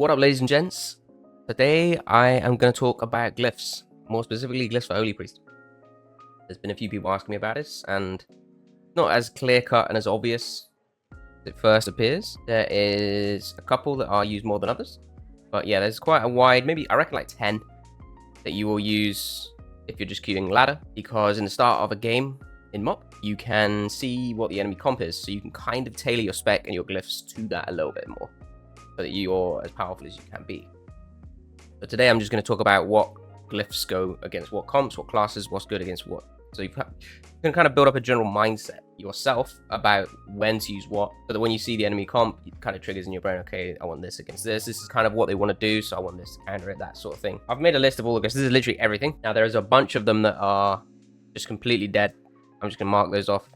What up, ladies and gents? Today I am going to talk about glyphs, more specifically glyphs for Holy Priest. There's been a few people asking me about this, and not as clear-cut and as obvious as it first appears. There is a couple that are used more than others, but yeah, there's quite a wide, maybe I reckon like 10 that you will use if you're just queuing ladder, because in the start of a game in MoP, you can see what the enemy comp is, so you can kind of tailor your spec and your glyphs to that a little bit more, so that you're as powerful as you can be. But today I'm just going to talk about what glyphs go against what comps, what classes, what's good against what. So you can kind of build up a general mindset yourself about when to use what, so that when you see the enemy comp, it kind of triggers in your brain, okay, I want this against this. This is kind of what they want to do, so I want this to counter it, that sort of thing. I've made a list of all of this. This is literally everything. Now, there's a bunch of them that are just completely dead. I'm just going to mark those off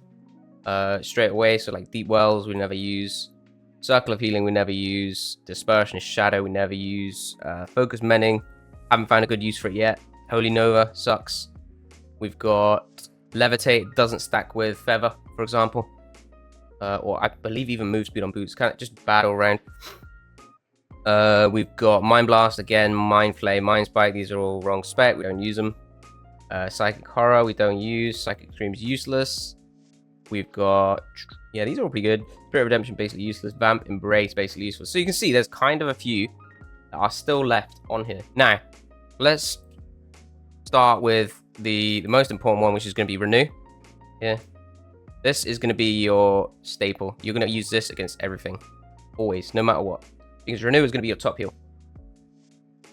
straight away. So like Deep Wells, we never use. Circle of Healing, we never use. Dispersion Shadow, we never use. Focus Mending, haven't found a good use for it yet. Holy Nova sucks. We've got Levitate, doesn't stack with Feather, for example. Or I believe even Move Speed on Boots, kind of just bad all around. We've got Mind Blast, again, Mind Flay, Mind Spike, these are all wrong spec, we don't use them. Psychic Horror, we don't use. Psychic Scream's useless. We've got, yeah, these are all pretty good. Spirit Redemption, basically useless. Vamp Embrace, basically useful. So you can see there's kind of a few that are still left on here. Now, let's start with the most important one, which is going to be Renew. Yeah. This is going to be your staple. You're going to use this against everything. Always, no matter what. Because Renew is going to be your top heal.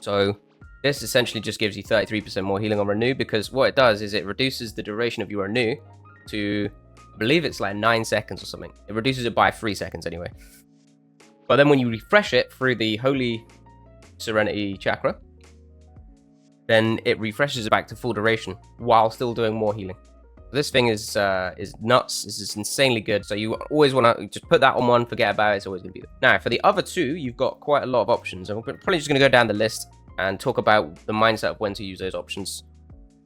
So this essentially just gives you 33% more healing on Renew, because what it does is it reduces the duration of your Renew to, I believe it's like 9 seconds or something. It reduces it by 3 seconds anyway. But then when you refresh it through the Holy Serenity Chakra, then it refreshes it back to full duration while still doing more healing. This thing is nuts. This is insanely good. So you always want to just put that on one, forget about it. It's always going to be there. Now, for the other two, you've got quite a lot of options. I'm probably just going to go down the list and talk about the mindset of when to use those options.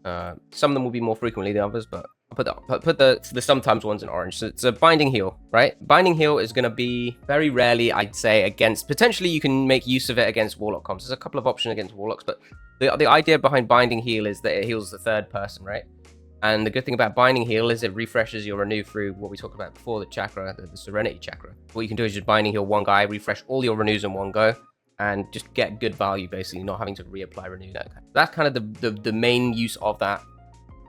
Some of them will be more frequently than others, but I'll put the sometimes ones in orange. So it's a Binding Heal, right? Binding Heal is going to be very rarely, I'd say, against, potentially you can make use of it against Warlock comps. There's a couple of options against Warlocks, but the idea behind Binding Heal is that it heals the third person, right? And the good thing about Binding Heal is it refreshes your Renew through what we talked about before, the chakra, the Serenity Chakra. What you can do is just Binding Heal one guy, refresh all your Renews in one go, and just get good value, basically, not having to reapply Renew. That's kind of the main use of that.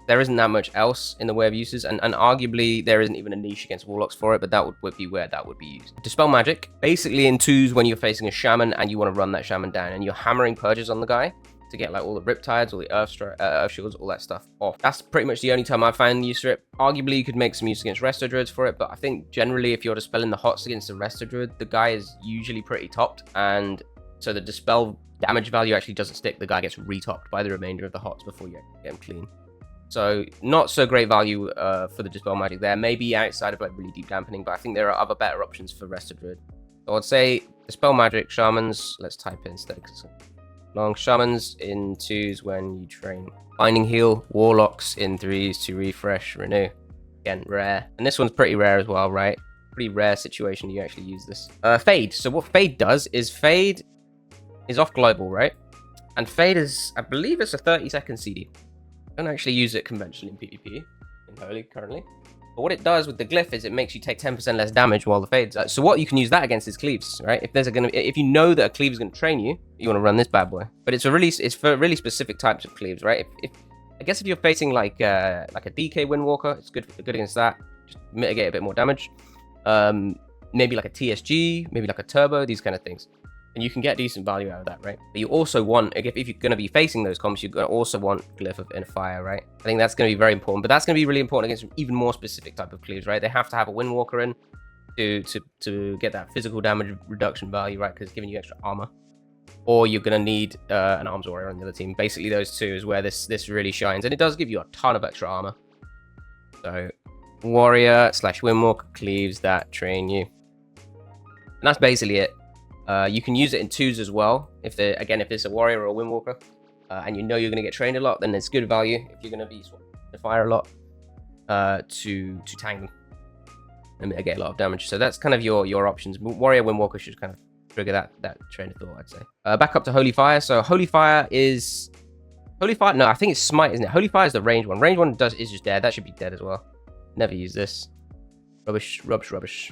There isn't that much else in the way of uses, and arguably there isn't even a niche against Warlocks for it, but that would be where that would be used. Dispel Magic, basically in twos when you're facing a Shaman and you want to run that Shaman down, and you're hammering Purges on the guy to get like all the Riptides, all the Earth Shields, all that stuff off. That's pretty much the only time I've found use for it. Arguably you could make some use against Resto Druids for it, but I think generally if you're dispelling the hots against the Resto Druid, the guy is usually pretty topped, and so the Dispel damage value actually doesn't stick. The guy gets re-topped by the remainder of the hots before you get him clean. So not so great value for the Dispel Magic there. Maybe outside of like really deep dampening, but I think there are other better options for Resto Druid. So I'd say Dispel Magic, Shamans, let's type in instead. Long Shamans in twos when you train. Binding Heal, Warlocks in threes to refresh, Renew. Again, rare. And this one's pretty rare as well, right? Pretty rare situation you actually use this. Fade. So what Fade does is Fade is off global, right? And Fade is, I believe it's a 30-second CD. I don't actually use it conventionally in PvP, in Holy currently. But what it does with the glyph is it makes you take 10% less damage while the Fade's out. So what you can use that against is cleaves, right? If you know that a cleave is going to train you, you want to run this bad boy. But it's for really specific types of cleaves, right? I guess if you're facing like a DK Windwalker, it's good against that. Just mitigate a bit more damage. Maybe like a TSG, maybe like a Turbo, these kind of things. And you can get decent value out of that, right? But you also want, if you're going to be facing those comps, you're going to also want Glyph of Inner Fire, right? I think that's going to be very important, but that's going to be really important against even more specific type of cleaves, right? They have to have a Windwalker in to get that physical damage reduction value, right? Because it's giving you extra armor. Or you're going to need an Arms Warrior on the other team. Basically, those two is where this really shines, and it does give you a ton of extra armor. So, Warrior / Windwalker cleaves that train you. And that's basically it. You can use it in twos as well. If it's a Warrior or a Windwalker, and you know you're going to get trained a lot, then it's good value. If you're going to be swapping the fire a lot, to tank them and get a lot of damage. So that's kind of your options. Warrior, Windwalker should kind of trigger that train of thought, I'd say. Back up to Holy Fire. So Holy Fire is... Holy Fire... No, I think it's Smite, isn't it? Holy Fire is the range one. Range one is just dead. That should be dead as well. Never use this. Rubbish, rubbish, rubbish.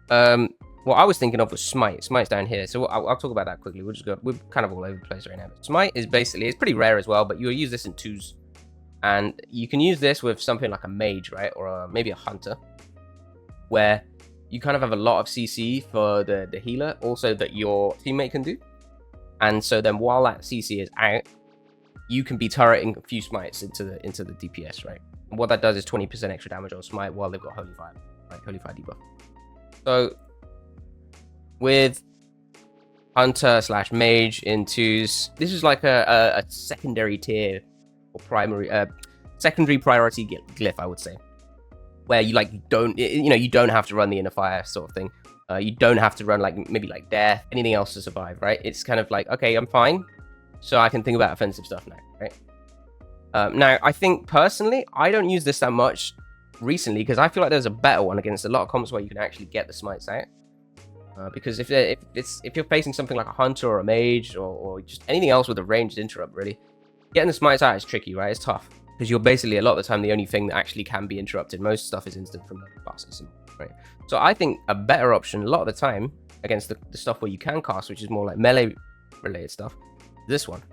What I was thinking of was Smite. Smite's down here. So I'll talk about that quickly. We'll just go... We're kind of all over the place right now. But Smite is basically... It's pretty rare as well, but you'll use this in 2s. And you can use this with something like a mage, right? Or maybe a hunter. Where you kind of have a lot of CC for the healer, also that your teammate can do. And so then while that CC is out, you can be turreting a few smites into the DPS, right? And what that does is 20% extra damage on smite while they've got Holy Fire, right? Holy Fire debuff. So with hunter / mage in 2s, this is like a secondary tier or secondary priority glyph, I would say. Where you you don't have to run the inner fire sort of thing. You don't have to run maybe death, anything else to survive, right? It's kind of like, okay, I'm fine, so I can think about offensive stuff now, right? Now, I think personally, I don't use this that much recently because I feel like there's a better one against a lot of comps where you can actually get the smites out. Because if you're facing something like a hunter or a mage or just anything else with a ranged interrupt, really, getting the smites out is tricky, right? It's tough. Because you're basically, a lot of the time, the only thing that actually can be interrupted. Most stuff is instant from the classes, right? So I think a better option, a lot of the time, against the stuff where you can cast, which is more like melee-related stuff, this one.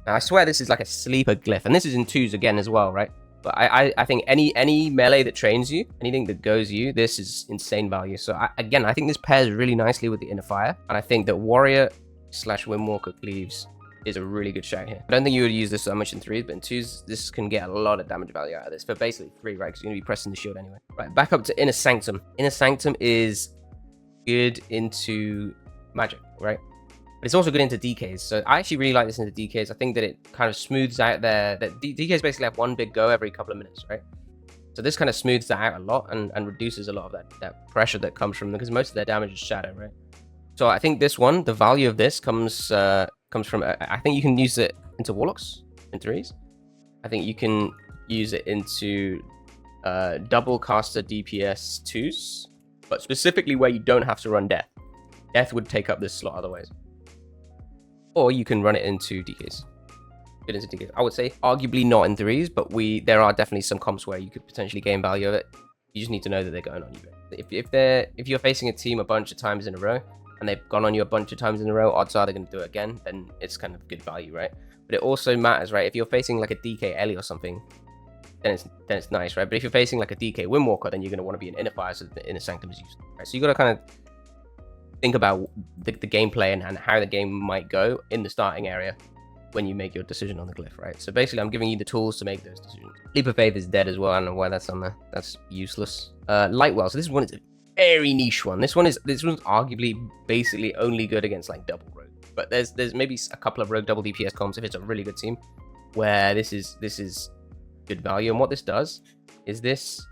Now, I swear this is like a sleeper glyph. And this is in 2s again as well, right? But I think any melee that trains you, anything that goes you, this is insane value. So again, I think this pairs really nicely with the inner fire. And I think that Warrior / Windwalker Cleaves is a really good shout here. I don't think you would use this so much in 3s, but in 2s, this can get a lot of damage value out of this for basically 3, right? Because you're going to be pressing the shield anyway. Right, back up to Inner Sanctum. Inner Sanctum is good into magic, right? But it's also good into DKs. So I actually really like this into DKs. I think that it kind of smooths out that DKs basically have one big go every couple of minutes, right? So this kind of smooths that out a lot and reduces a lot of that pressure that comes from them, because most of their damage is shadow, right? So I think this one, the value of this comes from, I think you can use it into Warlocks in 3s. I think you can use it into double caster DPS 2s, but specifically where you don't have to run Death. Death would take up this slot otherwise. Or you can run it into DKs. Get into DKs. I would say arguably not in 3s, but there are definitely some comps where you could potentially gain value of it. You just need to know that they're going on you. If you're facing a team a bunch of times in a row, and they've gone on you a bunch of times in a row, odds are they're going to do it again, then it's kind of good value, right? But it also matters, right? If you're facing like a DK Ellie or something, then it's nice, right? But if you're facing like a DK Windwalker, then you're going to want to be an Inner Fire, so the Inner Sanctum is used, right? So you got to kind of think about the gameplay and how the game might go in the starting area when you make your decision on the glyph, right? So basically, I'm giving you the tools to make those decisions. Leap of Faith is dead as well. I don't know why that's on there. That's useless. Lightwell. So this one is a very niche one. This one's arguably basically only good against like double rogue. But there's maybe a couple of rogue double DPS comps if it's a really good team where this is good value. And what this does is this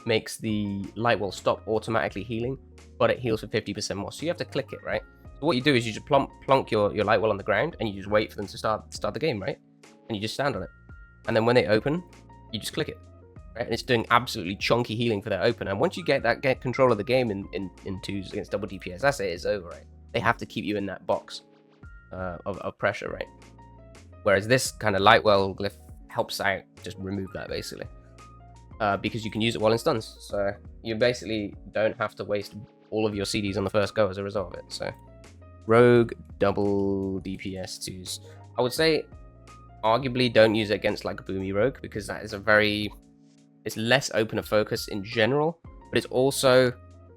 makes the Lightwell stop automatically healing, but it heals for 50% more. So you have to click it, right? So what you do is you just plonk your Lightwell on the ground and you just wait for them to start the game, right? And you just stand on it. And then when they open, you just click it. Right? And it's doing absolutely chunky healing for their open. And once you get control of the game in 2s against double DPS, that's it, it's over, right? They have to keep you in that box of pressure, right? Whereas this kind of Lightwell glyph helps out, just remove that basically. Because you can use it while in stuns. So you basically don't have to waste all of your CDs on the first go as a result of it. So rogue double DPS 2s. I would say arguably don't use it against like a boomy rogue, because that is it's less open of focus in general, but it's also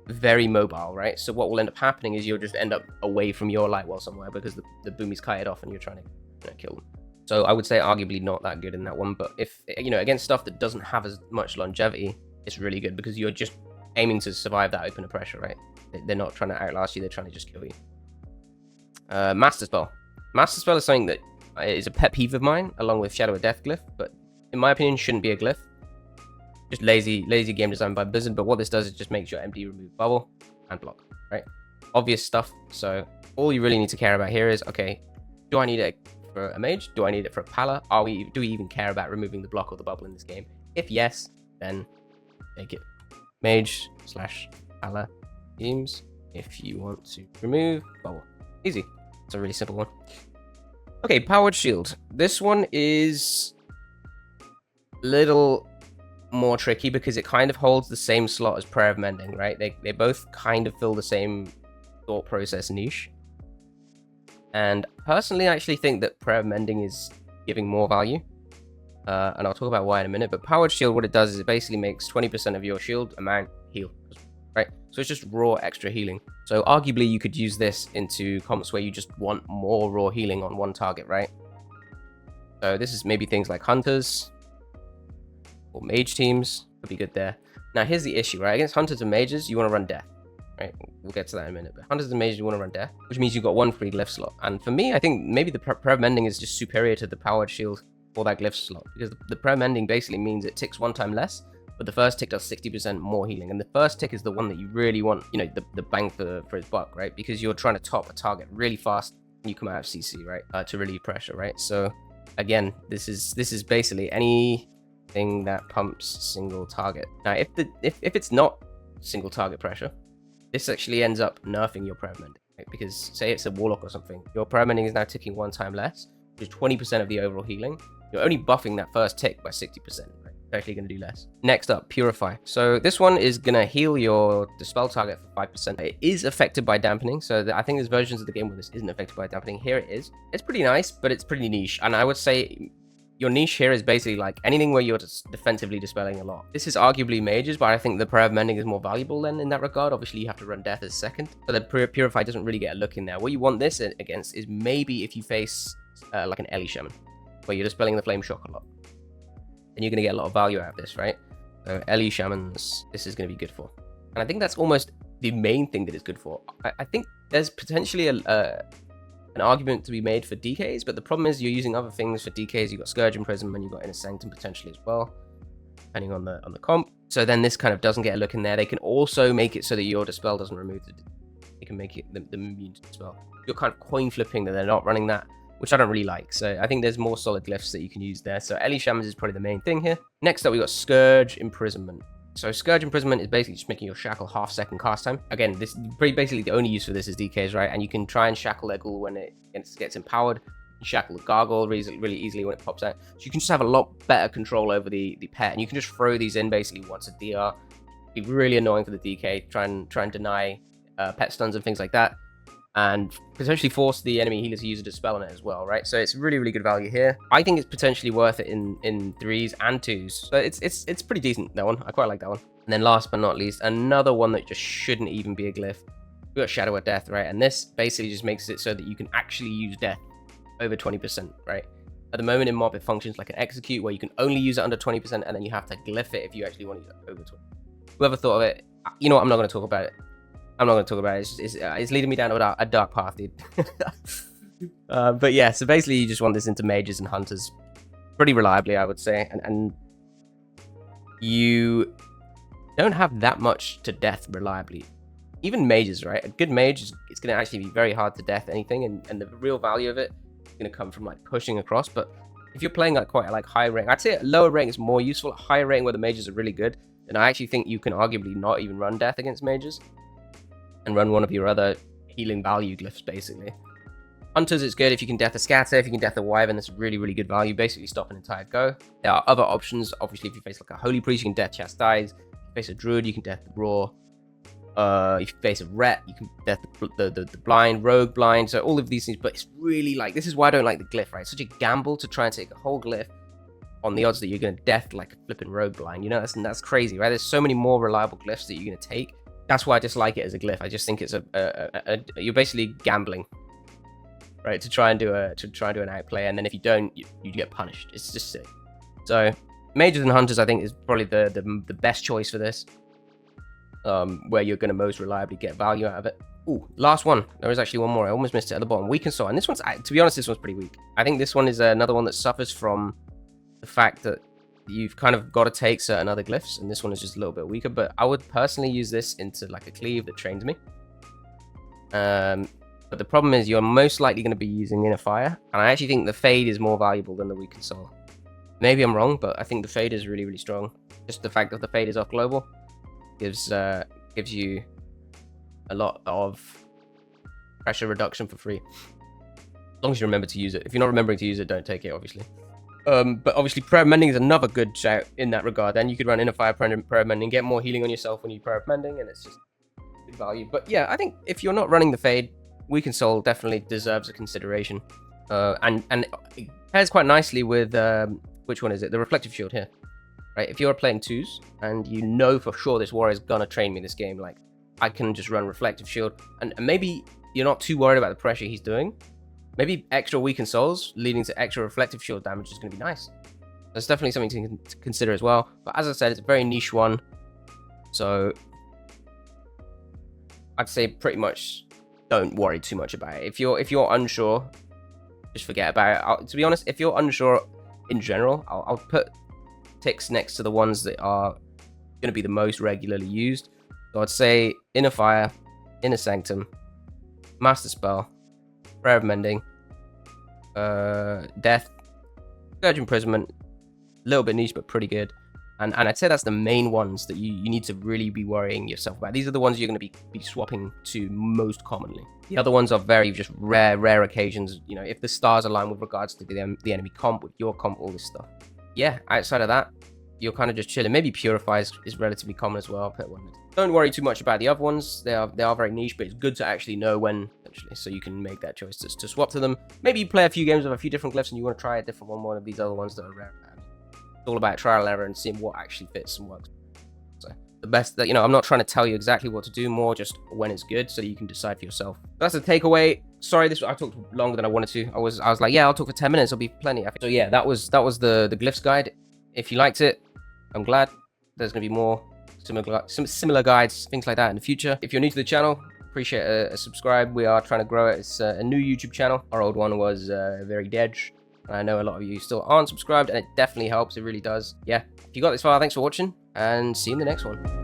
very mobile, right? So what will end up happening is you'll just end up away from your Lightwell somewhere because the boomy's kited off and you're trying to kill them. So I would say arguably not that good in that one, but if, against stuff that doesn't have as much longevity, it's really good because you're just aiming to survive that open of pressure, right? They're not trying to outlast you, they're trying to just kill you. Master Spell. Master Spell is something that is a pet peeve of mine, along with Shadow of Death glyph, but in my opinion, shouldn't be a glyph. Just lazy game design by Blizzard, but what this does is just makes your MD remove bubble and block, right? Obvious stuff. So all you really need to care about here is, okay, do I need it for a mage? Do I need it for a pala? Do we even care about removing the block or the bubble in this game? If yes, then take it. Mage / pala teams. if you want to remove bubble. Easy. It's a really simple one. Okay, powered shield. This one is a little more tricky because it kind of holds the same slot as Prayer of Mending, right? They both kind of fill the same thought process niche. And personally, I actually think that Prayer of Mending is giving more value. And I'll talk about why in a minute. But powered shield, what it does is it basically makes 20% of your shield amount heal, right? So it's just raw extra healing. So arguably you could use this into comps where you just want more raw healing on one target, right? So this is maybe things like hunters or mage teams would be good there. Now here's the issue, right? Against hunters and mages, you want to run death, right? We'll get to that in a minute. But hunters and mages, you want to run death, which means you've got one free glyph slot. And for me, I think maybe the Prayer of Mending is just superior to the powered shield for that glyph slot, because the Prayer of Mending basically means it ticks one time less, but the first tick does 60% more healing, and the first tick is the one that you really want, you know, the bang for his buck, right? Because you're trying to top a target really fast when you come out of CC, right? To relieve pressure, right? So again, this is basically anything that pumps single target. Now, if it's not single target pressure, this actually ends up nerfing your Prayer of Mending, right? Because say it's a warlock or something, your Prayer of Mending is now ticking one time less, which is 20% of the overall healing. You're only buffing that first tick by 60%, right? Actually going to do less. Next up, Purify. So this one is going to heal your Dispel target for 5%. It is affected by dampening, so I think there's versions of the game where this isn't affected by dampening. Here it is. It's pretty nice, but it's pretty niche. And I would say your niche here is basically like anything where you're just defensively dispelling a lot. This is arguably mages, but I think the Prayer of Mending is more valuable then in that regard. Obviously, you have to run Death as second. So the Purify doesn't really get a look in there. What you want this against is maybe if you face like an Ellie Shaman, where you're dispelling the Flame Shock a lot. And you're going to get a lot of value out of this, right? So Ellie Shamans, this is going to be good for. And I think that's almost the main thing that it's good for. I think there's potentially an argument to be made for DKs, but the problem is you're using other things for DKs. You've got Scourge and Prism, and you've got Inner Sanctum potentially as well, depending on the comp. So then this kind of doesn't get a look in there. They can also make it so that your Dispel doesn't remove they can make it the immune to Dispel. You're kind of coin flipping that they're not running that, which I don't really like. So I think there's more solid glyphs that you can use there. So Ellie Shamans is probably the main thing here. Next up, we got Scourge Imprisonment. So Scourge Imprisonment is basically just making your shackle half-second cast time. Again, this basically the only use for this is DKs, right? And you can try and shackle their ghoul when it gets empowered. You shackle the gargoyle really easily when it pops out. So you can just have a lot better control over the pet, and you can just throw these in basically once a DR. It'd be really annoying for the DK. Try and deny pet stuns and things like that, and potentially force the enemy healer to use a Dispel on it as well, right? So it's really good value here. I think it's potentially worth it in 3s and 2s. So it's pretty decent, that one. I quite like that one. And then last but not least, another one that just shouldn't even be a glyph. We got Shadow of Death, right? And this basically just makes it so that you can actually use Death over 20%, right? At the moment in MoP, it functions like an execute where you can only use it under 20%, and then you have to glyph it if you actually want to use it over 20%. Whoever thought of it, you know what, I'm not going to talk about it. I'm not going to talk about it. It's leading me down a dark path, dude. But yeah, so basically you just want this into mages and hunters pretty reliably, I would say. And you don't have that much to death reliably. Even mages, right? A good mage it's going to actually be very hard to death anything, and the real value of it is going to come from like pushing across. But if you're playing like quite like high rank, I'd say at lower rank is more useful. At higher rank where the mages are really good, then I actually think you can arguably not even run death against mages and run one of your other healing value glyphs, basically. Hunters, it's good if you can death a scatter, if you can death a wyvern, that's really good value, basically stop an entire go. There are other options, obviously if you face like a holy priest, you can death chastise. If you face a druid, you can death the raw. If you face a ret, you can death the blind, rogue blind, so all of these things, but it's really like, this is why I don't like the glyph, right? It's such a gamble to try and take a whole glyph on the odds that you're going to death like a flipping rogue blind, you know, that's crazy, right? There's so many more reliable glyphs that you're going to take. That's why I dislike it as a glyph. I just think it's you're basically gambling, right? To try and do an outplay, and then if you don't, you get punished. It's just sick. So mages and hunters, I think, is probably the best choice for this, where you're going to most reliably get value out of it. Ooh, last one. There is actually one more. I almost missed it at the bottom. Weak and Soul, and this one's, to be honest, this one's pretty weak. I think this one is another one that suffers from the fact that you've kind of got to take certain other glyphs, and this one is just a little bit weaker, but I would personally use this into like a cleave that trains me. But the problem is you're most likely going to be using Inner Fire, and I actually think the Fade is more valuable than the Weak and Soul. Maybe I'm wrong, but I think the Fade is really strong. Just the fact that the Fade is off global gives you a lot of pressure reduction for free. As long as you remember to use it. If you're not remembering to use it, don't take it, obviously. But obviously, prayer of mending is another good shout in that regard. Then you could run inner fire prayer of mending, get more healing on yourself when you prayer of mending, and it's just good value. But yeah, I think if you're not running the Fade, Weakened Soul definitely deserves a consideration. And it pairs quite nicely with which one is it? The Reflective Shield here, right? If you're playing 2s and you know for sure this warrior is gonna train me this game, like I can just run Reflective Shield, and maybe you're not too worried about the pressure he's doing. Maybe extra Weakened Souls leading to extra Reflective Shield damage is going to be nice. That's definitely something to consider as well. But as I said, it's a very niche one. So I'd say pretty much don't worry too much about it. If you're unsure, just forget about it. To be honest, if you're unsure in general, I'll put ticks next to the ones that are going to be the most regularly used. So I'd say Inner Fire, Inner Sanctum, Master Spell, Prayer of Mending, Death, Scourge Imprisonment, a little bit niche but pretty good, and I'd say that's the main ones that you need to really be worrying yourself about. These are the ones you're going to be swapping to most commonly. The other ones are very just rare occasions, you know, if the stars align with regards to the enemy comp, with your comp, all this stuff. Yeah, outside of that, you're kind of just chilling. Maybe Purify is relatively common as well. I'll put one. Don't worry too much about the other ones. They are very niche, but it's good to actually know when, essentially, so you can make that choice to swap to them. Maybe you play a few games with a few different glyphs and you want to try a different one of these other ones that are rare. It's all about trial and error and seeing what actually fits and works. So the best that, you know, I'm not trying to tell you exactly what to do, more just when it's good so that you can decide for yourself. That's the takeaway. Sorry, I talked longer than I wanted to. I was like, yeah, I'll talk for 10 minutes. It'll be plenty. So yeah, that was the glyphs guide. If you liked it, I'm glad. There's going to be more similar guides, things like that in the future. If you're new to the channel, appreciate a subscribe. We are trying to grow it. It's a new YouTube channel. Our old one was very dead. I know a lot of you still aren't subscribed, and it definitely helps. It really does. Yeah, if you got this far, thanks for watching, and see you in the next one.